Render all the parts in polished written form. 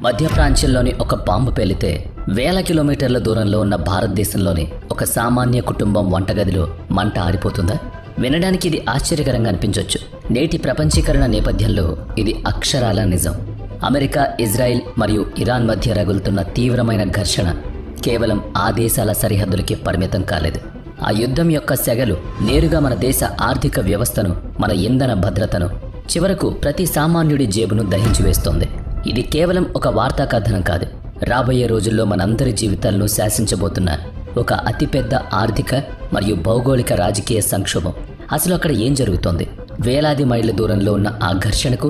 మధ్య ప్రాంతంలోని ఒక బాంబు పేలితే వేల కిలోమీటర్ల దూరంలో ఉన్న భారతదేశంలోని ఒక సామాన్య కుటుంబం వంటగదిలో మంట ఆరిపోతుందా? వినడానికి ఇది ఆశ్చర్యకరంగా అనిపించవచ్చు. నేటి ప్రపంచీకరణ నేపథ్యంలో ఇది అక్షరాల నిజం. అమెరికా, ఇజ్రాయిల్ మరియు ఇరాన్ మధ్య రగులుతున్న తీవ్రమైన ఘర్షణ కేవలం ఆ దేశాల సరిహద్దులకి పరిమితం కాలేదు. ఆ యుద్ధం యొక్క సెగలు నేరుగా మన దేశ ఆర్థిక వ్యవస్థను, మన ఇంధన భద్రతను, చివరకు ప్రతి సామాన్యుడి జేబును దహించి వేస్తోంది. ఇది కేవలం ఒక వార్తా కథనం కాదు. రాబోయే రోజుల్లో మనందరి జీవితాలను శాసించబోతున్న ఒక అతిపెద్ద ఆర్థిక మరియు భౌగోళిక రాజకీయ సంక్షోభం. అసలు అక్కడ ఏం జరుగుతోంది? వేలాది మైళ్ళ దూరంలో ఉన్న ఆ ఘర్షణకు,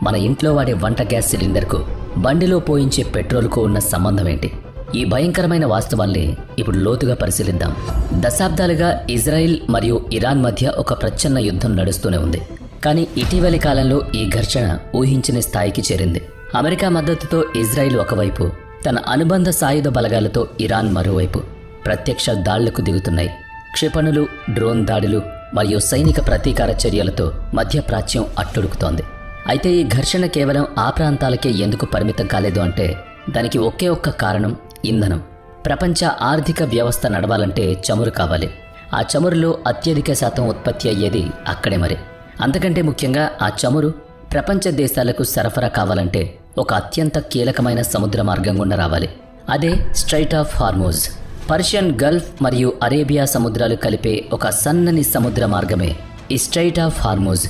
మన ఇంట్లో వాడే వంట గ్యాస్ సిలిండర్కు, బండిలో పోయించే పెట్రోల్కు ఉన్న సంబంధం ఏంటి? ఈ భయంకరమైన వాస్తవాల్ని ఇప్పుడు లోతుగా పరిశీలిద్దాం. దశాబ్దాలుగా ఇజ్రాయిల్ మరియు ఇరాన్ మధ్య ఒక ప్రచ్ఛన్న యుద్ధం నడుస్తూనే ఉంది. కానీ ఇటీవలి కాలంలో ఈ ఘర్షణ ఊహించని స్థాయికి చేరింది. అమెరికా మద్దతుతో ఇజ్రాయిల్ ఒకవైపు, తన అనుబంధ సాయుధ బలగాలతో ఇరాన్ మరోవైపు ప్రత్యక్ష దాళ్లకు దిగుతున్నాయి. క్షిపణులు, డ్రోన్ దాడులు మరియు సైనిక ప్రతీకార చర్యలతో మధ్యప్రాచ్యం అట్టుడుకుతోంది. అయితే ఈ ఘర్షణ కేవలం ఆ ప్రాంతాలకే ఎందుకు పరిమితం కాలేదు అంటే దానికి ఒకే ఒక్క కారణం: ఇంధనం. ప్రపంచ ఆర్థిక వ్యవస్థ నడవాలంటే చమురు కావాలి. ఆ చమురులో అత్యధిక శాతం ఉత్పత్తి అయ్యేది అక్కడే. మరి అంతకంటే ముఖ్యంగా ఆ చమురు ప్రపంచ దేశాలకు సరఫరా కావాలంటే ఒక అత్యంత కీలకమైన సముద్ర మార్గం గుండా రావాలి. అదే straight of Hormuz. Persian Gulf మరియు అరేబియా సముద్రాలు కలిపే ఒక సన్నని సముద్ర మార్గమే ఈ స్ట్రైట్ ఆఫ్ హార్మూజ్.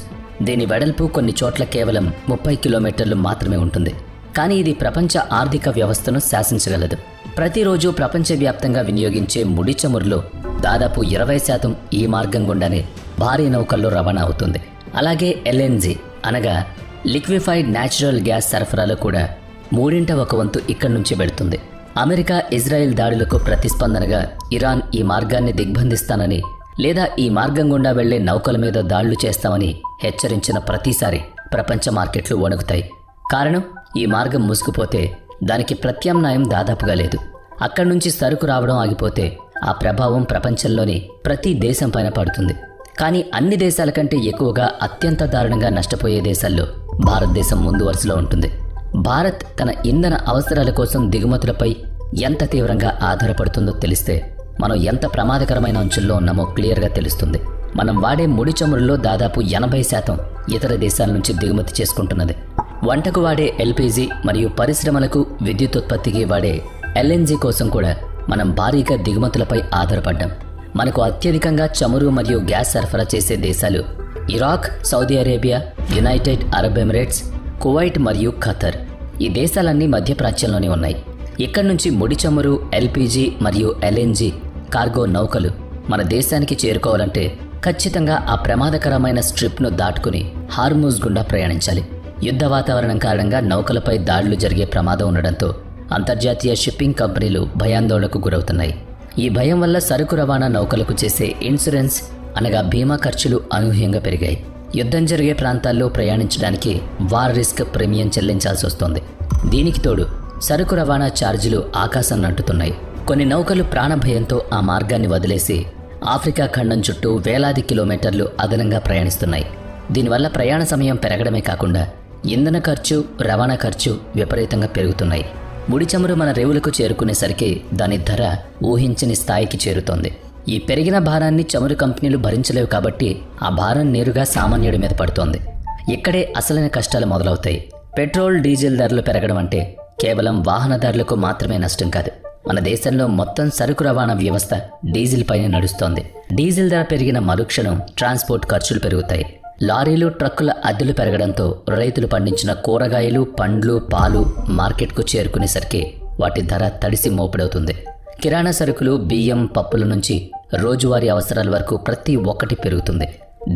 దీని వెడల్పు కొన్ని చోట్ల కేవలం 30 కిలోమీటర్లు మాత్రమే ఉంటుంది. కానీ ఇది ప్రపంచ ఆర్థిక వ్యవస్థను శాసించగలదు. ప్రతిరోజు ప్రపంచవ్యాప్తంగా వినియోగించే ముడి చమురులో దాదాపు 20% ఈ మార్గం గుండానే భారీ నౌకల్లో రవాణా అవుతుంది. అలాగే ఎల్ఎన్జీ అనగా లిక్విఫైడ్ న్యాచురల్ గ్యాస్ సరఫరాలో కూడా 1/3 ఇక్కడి నుంచి వెళుతుంది. అమెరికా, ఇజ్రాయెల్ దాడులకు ప్రతిస్పందనగా ఇరాన్ ఈ మార్గాన్ని దిగ్బంధిస్తానని, లేదా ఈ మార్గం గుండా వెళ్లే నౌకల మీద దాడులు చేస్తామని హెచ్చరించిన ప్రతిసారి ప్రపంచ మార్కెట్లు వణుకుతాయి. కారణం, ఈ మార్గం మూసుకుపోతే దానికి ప్రత్యామ్నాయం దాదాపుగా లేదు. అక్కడి నుంచి సరుకు రావడం ఆగిపోతే ఆ ప్రభావం ప్రపంచంలోని ప్రతి దేశం పైన పడుతుంది. కానీ అన్ని దేశాల కంటే ఎక్కువగా అత్యంత దారుణంగా నష్టపోయే దేశాల్లో భారతదేశం ముందు వరుసలో ఉంటుంది. భారత్ తన ఇంధన అవసరాల కోసం దిగుమతులపై ఎంత తీవ్రంగా ఆధారపడుతుందో తెలిస్తే మనం ఎంత ప్రమాదకరమైన అంచుల్లో ఉన్నామో క్లియర్గా తెలుస్తుంది. మనం వాడే ముడి చమురులో దాదాపు 80% ఇతర దేశాల నుంచి దిగుమతి చేసుకుంటున్నది. వంటకు వాడే ఎల్పీజీ మరియు పరిశ్రమలకు, విద్యుత్ ఉత్పత్తికి వాడే ఎల్ఎన్జీ కోసం కూడా మనం భారీగా దిగుమతులపై ఆధారపడ్డాం. మనకు అత్యధికంగా చమురు మరియు గ్యాస్ సరఫరా చేసే దేశాలు Iraq, Saudi Arabia, United Arab Emirates, Kuwait మరియు ఖతర్. ఈ దేశాలన్నీ మధ్యప్రాచ్యంలోనే ఉన్నాయి. ఇక్కడి నుంచి ముడి చమురు, ఎల్పీజీ మరియు ఎల్ఎన్జీ కార్గో నౌకలు మన దేశానికి చేరుకోవాలంటే ఖచ్చితంగా ఆ ప్రమాదకరమైన స్ట్రిప్ను దాటుకుని హార్మూజ్ గుండా ప్రయాణించాలి. యుద్ధ వాతావరణం కారణంగా నౌకలపై దాడులు జరిగే ప్రమాదం ఉండడంతో అంతర్జాతీయ షిప్పింగ్ కంపెనీలు భయాందోళనకు గురవుతున్నాయి. ఈ భయం వల్ల సరుకు రవాణా నౌకలకు చేసే ఇన్సూరెన్స్ అనగా బీమా ఖర్చులు అనూహ్యంగా పెరిగాయి. యుద్ధం జరిగే ప్రాంతాల్లో ప్రయాణించడానికి వార్ రిస్క్ ప్రీమియం చెల్లించాల్సి వస్తోంది. దీనికి తోడు సరుకు రవాణా ఛార్జీలు ఆకాశాన్ని అంటుతున్నాయి. కొన్ని నౌకలు ప్రాణభయంతో ఆ మార్గాన్ని వదిలేసి ఆఫ్రికా ఖండం చుట్టూ వేలాది కిలోమీటర్లు అదనంగా ప్రయాణిస్తున్నాయి. దీనివల్ల ప్రయాణ సమయం పెరగడమే కాకుండా ఇంధన ఖర్చు, రవాణా ఖర్చు విపరీతంగా పెరుగుతున్నాయి. ముడి చమురు మన రేవులకు చేరుకునేసరికి దాని ధర ఊహించని స్థాయికి చేరుతోంది. ఈ పెరిగిన భారాన్ని చమురు కంపెనీలు భరించలేవు కాబట్టి ఆ భారం నేరుగా సామాన్యుడి మీద పడుతోంది. ఇక్కడే అసలైన కష్టాలు మొదలవుతాయి. పెట్రోల్, డీజిల్ ధరలు పెరగడం అంటే కేవలం వాహనదారులకు మాత్రమే నష్టం కాదు. మన దేశంలో మొత్తం సరుకు రవాణా వ్యవస్థ డీజిల్ పైన నడుస్తోంది. డీజిల్ ధర పెరిగిన మరుక్షణం ట్రాన్స్పోర్ట్ ఖర్చులు పెరుగుతాయి. లారీలు, ట్రక్కుల అద్దెలు పెరగడంతో రైతులు పండించిన కూరగాయలు, పండ్లు, పాలు మార్కెట్కు చేరుకునేసరికి వాటి ధర తడిసి మోపుడవుతుంది. కిరాణా సరుకులు, బియ్యం, పప్పుల నుంచి రోజువారీ అవసరాల వరకు ప్రతి ఒక్కటి పెరుగుతుంది.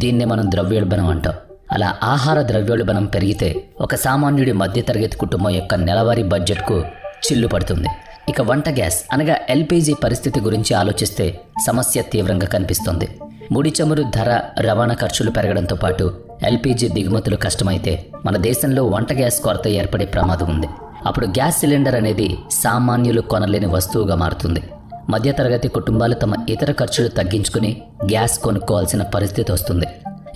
దీన్నే మనం ద్రవ్యోల్బణం అంటాం. అలా ఆహార ద్రవ్యోల్బణం పెరిగితే ఒక సామాన్యుడి మధ్యతరగతి కుటుంబం యొక్క నెలవారీ బడ్జెట్కు చిల్లు పడుతుంది. ఇక వంట గ్యాస్ అనగా ఎల్పీజీ పరిస్థితి గురించి ఆలోచిస్తే సమస్య తీవ్రంగా కనిపిస్తుంది. ముడి చమురు ధర, రవాణా ఖర్చులు పెరగడంతో పాటు ఎల్పీజీ దిగుమతులు కష్టమైతే మన దేశంలో వంట గ్యాస్ కొరత ఏర్పడే ప్రమాదం ఉంది. అప్పుడు గ్యాస్ సిలిండర్ అనేది సామాన్యులు కొనలేని వస్తువుగా మారుతుంది. మధ్యతరగతి కుటుంబాలు తమ ఇతర ఖర్చులు తగ్గించుకుని గ్యాస్ కొనుక్కోవాల్సిన పరిస్థితి వస్తుంది.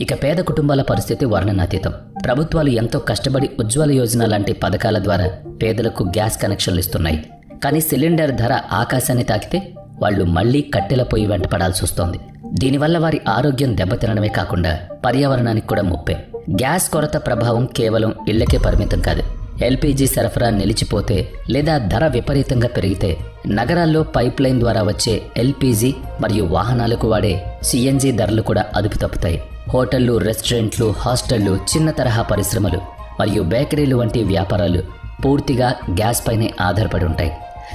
ఇక పేద కుటుంబాల పరిస్థితి వర్ణనాతీతం. ప్రభుత్వాలు ఎంతో కష్టపడి ఉజ్వల యోజన లాంటి పథకాల ద్వారా పేదలకు గ్యాస్ కనెక్షన్లు ఇస్తున్నాయి. కానీ సిలిండర్ ధర ఆకాశాన్ని తాకితే వాళ్ళు మళ్లీ కట్టెల పొయ్యి వెంట పడాల్సి వస్తోంది. దీనివల్ల వారి ఆరోగ్యం దెబ్బతినడమే కాకుండా పర్యావరణానికి కూడా ముప్పే. గ్యాస్ కొరత ప్రభావం కేవలం ఇళ్లకే పరిమితం కాదు. ఎల్పీజీ సరఫరా నిలిచిపోతే లేదా ధర విపరీతంగా పెరిగితే నగరాల్లో పైప్ లైన్ ద్వారా వచ్చే ఎల్పీజీ మరియు వాహనాలకు వాడే సిఎన్జీ ధరలు కూడా అదుపు తప్పుతాయి. హోటళ్లు, రెస్టారెంట్లు, హాస్టళ్లు, చిన్న తరహా పరిశ్రమలు మరియు బేకరీలు వంటి వ్యాపారాలు పూర్తిగా గ్యాస్ పైనే ఆధారపడి ఉంటాయి.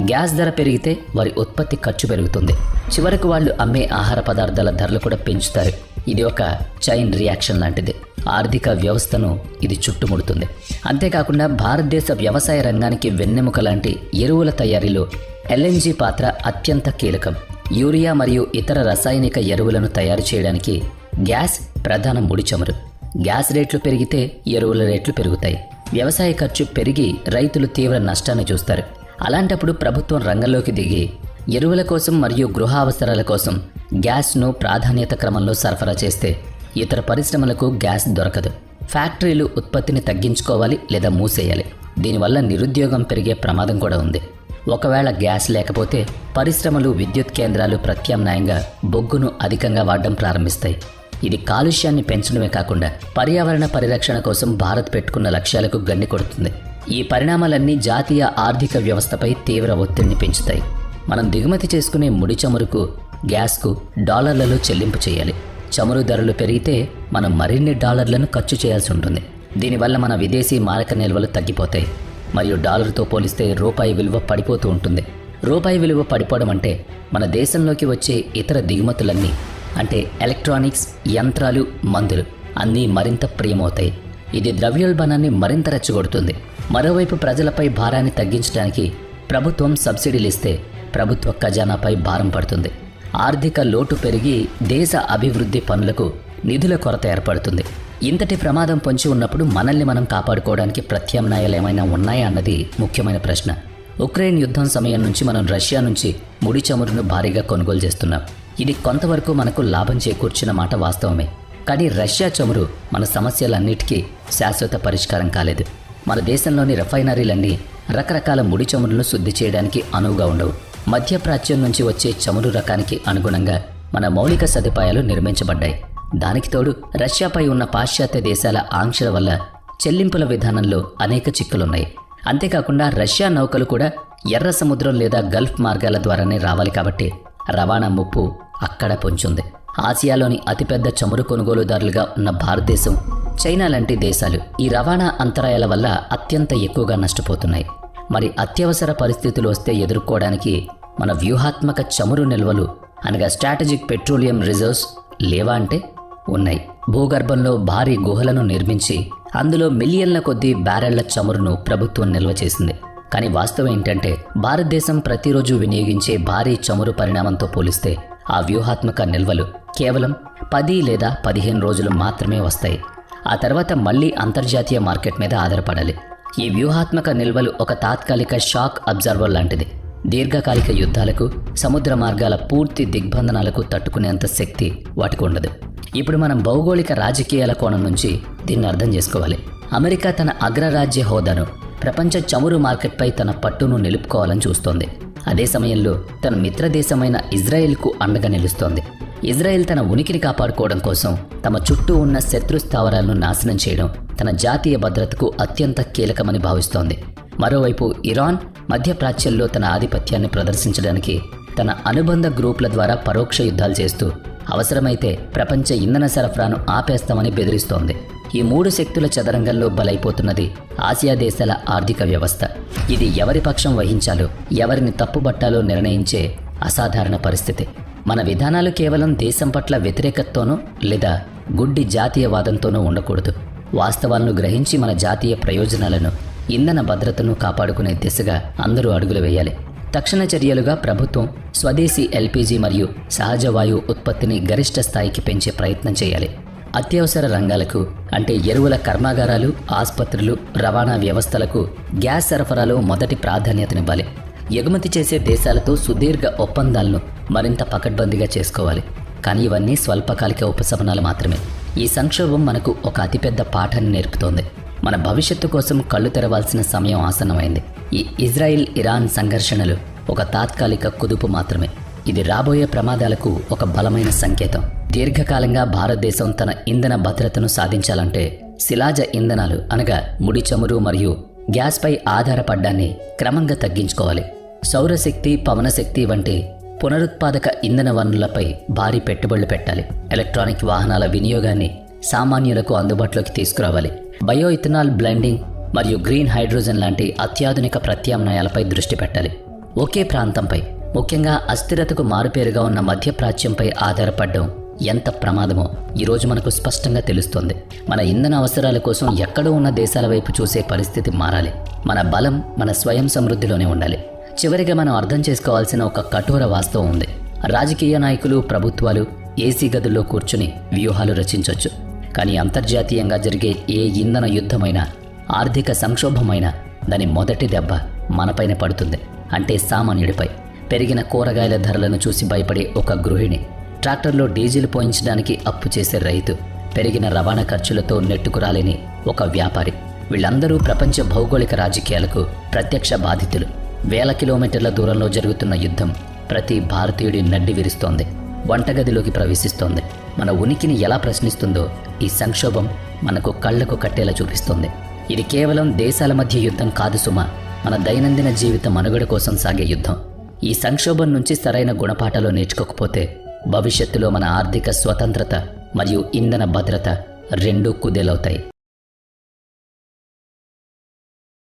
గ్యాస్ ధర పెరిగితే వారి ఉత్పత్తి ఖర్చు పెరుగుతుంది. చివరకు వాళ్ళు అమ్మే ఆహార పదార్థాల ధరలు కూడా పెంచుతారు. ఇది ఒక చైన్ రియాక్షన్ లాంటిది. ఆర్థిక వ్యవస్థను ఇది చుట్టుముడుతుంది. అంతేకాకుండా భారతదేశ వ్యవసాయ రంగానికి వెన్నెముక లాంటి ఎరువుల తయారీలో ఎల్ఎన్జీ పాత్ర అత్యంత కీలకం. యూరియా మరియు ఇతర రసాయనిక ఎరువులను తయారు చేయడానికి గ్యాస్ ప్రధాన ముడి చమురు. గ్యాస్ రేట్లు పెరిగితే ఎరువుల రేట్లు పెరుగుతాయి. వ్యవసాయ ఖర్చు పెరిగి రైతులు తీవ్ర నష్టాన్ని చూస్తారు. అలాంటప్పుడు ప్రభుత్వం రంగంలోకి దిగి ఎరువుల కోసం మరియు గృహ అవసరాల కోసం గ్యాస్ను ప్రాధాన్యత క్రమంలో సరఫరా చేస్తే ఇతర పరిశ్రమలకు గ్యాస్ దొరకదు. ఫ్యాక్టరీలు ఉత్పత్తిని తగ్గించుకోవాలి లేదా మూసేయాలి. దీనివల్ల నిరుద్యోగం పెరిగే ప్రమాదం కూడా ఉంది. ఒకవేళ గ్యాస్ లేకపోతే పరిశ్రమలు, విద్యుత్ కేంద్రాలు ప్రత్యామ్నాయంగా బొగ్గును అధికంగా వాడడం ప్రారంభిస్తాయి. ఇది కాలుష్యాన్ని పెంచడమే కాకుండా పర్యావరణ పరిరక్షణ కోసం భారత్ పెట్టుకున్న లక్ష్యాలకు గండి కొడుతుంది. ఈ పరిణామాలన్నీ జాతీయ ఆర్థిక వ్యవస్థపై తీవ్ర ఒత్తిడిని పెంచుతాయి. మనం దిగుమతి చేసుకునే ముడి చమురుకు, గ్యాస్కు డాలర్లలో చెల్లింపు చేయాలి. చమురు ధరలు పెరిగితే మనం మరిన్ని డాలర్లను ఖర్చు చేయాల్సి ఉంటుంది. దీనివల్ల మన విదేశీ మారక నిల్వలు తగ్గిపోతాయి మరియు డాలర్తో పోలిస్తే రూపాయి విలువ పడిపోతూ ఉంటుంది. రూపాయి విలువ పడిపోవడం అంటే మన దేశంలోకి వచ్చే ఇతర దిగుమతులన్నీ, అంటే ఎలక్ట్రానిక్స్, యంత్రాలు, మందులు అన్నీ మరింత ప్రియమవుతాయి. ఇది ద్రవ్యోల్బణాన్ని మరింత రెచ్చగొడుతుంది. మరోవైపు ప్రజలపై భారాన్ని తగ్గించడానికి ప్రభుత్వం సబ్సిడీలు ఇస్తే ప్రభుత్వ ఖజానాపై భారం పడుతుంది. ఆర్థిక లోటు పెరిగి దేశ అభివృద్ధి పనులకు నిధుల కొరత ఏర్పడుతుంది. ఇంతటి ప్రమాదం పొంచి ఉన్నప్పుడు మనల్ని మనం కాపాడుకోవడానికి ప్రత్యామ్నాయాలు ఏమైనా ఉన్నాయా అన్నది ముఖ్యమైన ప్రశ్న. ఉక్రెయిన్ యుద్ధం సమయం నుంచి మనం రష్యా నుంచి ముడి చమురును భారీగా కొనుగోలు చేస్తున్నాం. ఇది కొంతవరకు మనకు లాభం చేకూర్చిన మాట వాస్తవమే. కానీ రష్యా చమురు మన సమస్యలన్నిటికీ శాశ్వత పరిష్కారం కాలేదు. మన దేశంలోని రిఫైనరీలన్నీ రకరకాల ముడి చమురులను శుద్ధి చేయడానికి అనువుగా ఉండవు. మధ్యప్రాచ్యం నుంచి వచ్చే చమురు రకానికి అనుగుణంగా మన మౌలిక సదుపాయాలు నిర్మించబడ్డాయి. దానికి తోడు రష్యాపై ఉన్న పాశ్చాత్య దేశాల ఆంక్షల వల్ల చెల్లింపుల విధానంలో అనేక చిక్కులున్నాయి. అంతేకాకుండా రష్యా నౌకలు కూడా ఎర్ర సముద్రం లేదా గల్ఫ్ మార్గాల ద్వారానే రావాలి కాబట్టి రవాణా ముప్పు అక్కడ పొంచుంది. ఆసియాలోని అతిపెద్ద చమురు కొనుగోలుదారులుగా ఉన్న భారతదేశం, చైనా లాంటి దేశాలు ఈ రవాణా అంతరాయాల వల్ల అత్యంత ఎక్కువగా నష్టపోతున్నాయి. మరి అత్యవసర పరిస్థితులు వస్తే ఎదుర్కోవడానికి మన వ్యూహాత్మక చమురు నిల్వలు అనగా స్ట్రాటజిక్ పెట్రోలియం రిజర్వ్స్ లేవా అంటే ఉన్నాయి. భూగర్భంలో భారీ గుహలను నిర్మించి అందులో మిలియన్ల కొద్దీ బ్యారెళ్ల చమురును ప్రభుత్వం నిల్వ చేసింది. కానీ వాస్తవం ఏంటంటే భారతదేశం ప్రతిరోజు వినియోగించే భారీ చమురు పరిణామంతో పోలిస్తే ఆ వ్యూహాత్మక నిల్వలు కేవలం 10 లేదా 15 రోజులు మాత్రమే వస్తాయి. ఆ తర్వాత మళ్లీ అంతర్జాతీయ మార్కెట్ మీద ఆధారపడాలి. ఈ వ్యూహాత్మక నిల్వలు ఒక తాత్కాలిక షాక్ అబ్జర్వర్ లాంటిది. దీర్ఘకాలిక యుద్ధాలకు, సముద్ర మార్గాల పూర్తి దిగ్బంధనాలకు తట్టుకునేంత శక్తి వాటికి ఉండదు. ఇప్పుడు మనం భౌగోళిక రాజకీయాల కోణం నుంచి దీన్ని అర్థం చేసుకోవాలి. అమెరికా తన అగ్రరాజ్య హోదాను, ప్రపంచ చమురు మార్కెట్పై తన పట్టును నిలుపుకోవాలని చూస్తోంది. అదే సమయంలో తన మిత్రదేశమైన ఇజ్రాయెల్కు అండగా నిలుస్తోంది. ఇజ్రాయెల్ తన ఉనికిని కాపాడుకోవడం కోసం తమ చుట్టూ ఉన్న శత్రు స్థావరాలను నాశనం చేయడం తన జాతీయ భద్రతకు అత్యంత కీలకమని భావిస్తోంది. మరోవైపు ఇరాన్ మధ్యప్రాచ్యంలో తన ఆధిపత్యాన్ని ప్రదర్శించడానికి తన అనుబంధ గ్రూపుల ద్వారా పరోక్ష యుద్ధాలు చేస్తూ అవసరమైతే ప్రపంచ ఇంధన సరఫరాను ఆపేస్తామని బెదిరిస్తోంది. ఈ 3 శక్తుల చదరంగంలో బలైపోతున్నది ఆసియా దేశాల ఆర్థిక వ్యవస్థ. ఇది ఎవరి పక్షం వహించాలో, ఎవరిని తప్పుబట్టాలో నిర్ణయించే అసాధారణ పరిస్థితి. మన విధానాలు కేవలం దేశం పట్ల వ్యతిరేకతతోనో లేదా గుడ్డి జాతీయవాదంతోనో ఉండకూడదు. వాస్తవాలను గ్రహించి మన జాతీయ ప్రయోజనాలను, ఇంధన భద్రతను కాపాడుకునే దిశగా అందరూ అడుగులు వేయాలి. తక్షణ చర్యలుగా ప్రభుత్వం స్వదేశీ ఎల్పీజీ మరియు సహజ వాయువు ఉత్పత్తిని గరిష్ట స్థాయికి పెంచే ప్రయత్నం చేయాలి. అత్యవసర రంగాలకు అంటే ఎరువుల కర్మాగారాలు, ఆసుపత్రులు, రవాణా వ్యవస్థలకు గ్యాస్ సరఫరాలో మొదటి ప్రాధాన్యతనివ్వాలి. ఎగుమతి చేసే దేశాలతో సుదీర్ఘ ఒప్పందాలను మరింత పకడ్బందీగా చేసుకోవాలి. కానీ ఇవన్నీ స్వల్పకాలిక ఉపశమనాలు మాత్రమే. ఈ సంక్షోభం మనకు ఒక అతిపెద్ద పాఠాన్ని నేర్పుతోంది. మన భవిష్యత్తు కోసం కళ్ళు తెరవాల్సిన సమయం ఆసన్నమైంది. ఈ ఇజ్రాయిల్ ఇరాన్ సంఘర్షణలు ఒక తాత్కాలిక కుదుపు మాత్రమే. ఇది రాబోయే ప్రమాదాలకు ఒక బలమైన సంకేతం. దీర్ఘకాలంగా భారతదేశం తన ఇంధన భద్రతను సాధించాలంటే శిలాజ ఇంధనాలు అనగా ముడి చమురు మరియు గ్యాస్పై ఆధారపడ్డాన్ని క్రమంగా తగ్గించుకోవాలి. సౌరశక్తి, పవనశక్తి వంటి పునరుత్పాదక ఇంధన వనరులపై భారీ పెట్టుబడులు పెట్టాలి. ఎలక్ట్రానిక్ వాహనాల వినియోగాన్ని సామాన్యులకు అందుబాటులోకి తీసుకురావాలి. బయో ఇథనాల్ బ్లెండింగ్ మరియు గ్రీన్ హైడ్రోజన్ లాంటి అత్యాధునిక ప్రత్యామ్నాయాలపై దృష్టి పెట్టాలి. ఒకే ప్రాంతంపై, ముఖ్యంగా అస్థిరతకు మారుపేరుగా ఉన్న మధ్యప్రాచ్యంపై ఆధారపడడం ఎంత ప్రమాదమో ఈరోజు మనకు స్పష్టంగా తెలుస్తోంది. మన ఇంధన అవసరాల కోసం ఎక్కడో ఉన్న దేశాల వైపు చూసే పరిస్థితి మారాలి. మన బలం మన స్వయం సమృద్ధిలోనే ఉండాలి. చివరిగా మనం అర్థం చేసుకోవాల్సిన ఒక కఠోర వాస్తవం ఉంది. రాజకీయ నాయకులు, ప్రభుత్వాలు ఏసీ గదుల్లో కూర్చుని వ్యూహాలు రచించవచ్చు. కానీ అంతర్జాతీయంగా జరిగే ఏ ఇంధన యుద్ధమైనా, ఆర్థిక సంక్షోభమైనా దాని మొదటి దెబ్బ మనపైన పడుతుంది. అంటే సామాన్యుడిపై. పెరిగిన కూరగాయల ధరలను చూసి భయపడే ఒక గృహిణి, ట్రాక్టర్లో డీజిల్ పోయించడానికి అప్పు చేసే రైతు, పెరిగిన రవాణా ఖర్చులతో నెట్టుకురాలేని ఒక వ్యాపారి, వీళ్ళందరూ ప్రపంచ భౌగోళిక రాజకీయాలకు ప్రత్యక్ష బాధితులు. వేల కిలోమీటర్ల దూరంలో జరుగుతున్న యుద్ధం ప్రతి భారతీయుడి నడ్డి విరుస్తోంది, వంటగదిలోకి ప్రవేశిస్తోంది. మన ఉనికిని ఎలా ప్రశ్నిస్తుందో ఈ సంక్షోభం మనకు కళ్లకు కట్టేలా చూపిస్తోంది. ఇది కేవలం దేశాల మధ్య యుద్ధం కాదు సుమా, మన దైనందిన జీవిత మనుగడ కోసం సాగే యుద్ధం. ఈ సంక్షోభం నుంచి సరైన గుణపాఠాలు నేర్చుకోకపోతే భవిష్యత్తులో మన ఆర్థిక స్వతంత్రత మరియు ఇంధన భద్రత రెండూ కుదేలవుతాయి.